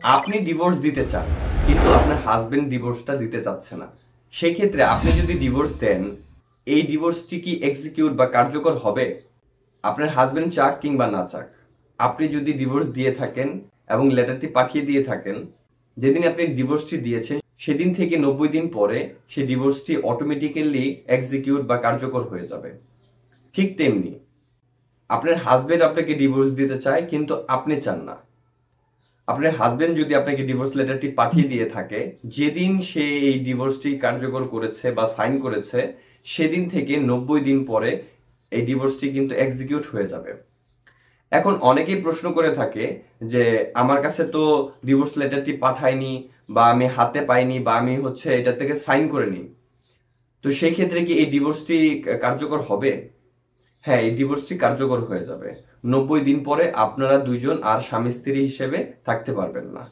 আপনি ডিভোর্স দিতে চান কিন্তু আপনার হাজবেন্ড ডিভোর্সটা দিতে চাচ্ছে না, সেই ক্ষেত্রে আপনি যদি ডিভোর্স দেন, এই ডিভোর্সটি কি এক্সিকিউট বা কার্যকর হবে? আপনার হাজবেন্ড চাক কিংবা না চাক, আপনি যদি ডিভোর্স দিয়ে থাকেন এবং লেটারটি পাঠিয়ে দিয়ে থাকেন, যেদিন আপনি ডিভোর্সটি দিয়েছেন সেদিন থেকে 90 দিন পরে সেই ডিভোর্সটি অটোমেটিক্যালি এক্সিকিউট বা কার্যকর হয়ে যাবে। ঠিক তেমনি আপনার হাজবেন্ড আপনাকে ডিভোর্স দিতে চায় কিন্তু আপনি চান না। আপনার হাজবেন্ড যদি আপনাকে ডিভোর্স লেটারটি পাঠিয়ে দিয়ে থাকে, যেদিন সে এই ডিভোর্সটি কার্যকর করেছে বা সাইন করেছে সেদিন থেকে 90 দিন পরে এই ডিভোর্সটি কিন্তু এক্সিকিউট হয়ে যাবে। এখন অনেকেই প্রশ্ন করে থাকে যে আমার কাছে তো ডিভোর্স লেটারটি পাঠায়নি, বা আমি হাতে পাইনি, বা আমি এটা থেকে সাইন করে নিই, তো সেই ক্ষেত্রে কি এই ডিভোর্সটি কার্যকর হবে? হ্যাঁ, এই ডিভোর্সটি কার্যকর হয়ে যাবে। 90 দিন পরে আপনারা দুইজন আর স্বামী স্ত্রী হিসেবে থাকতে পারবেন না।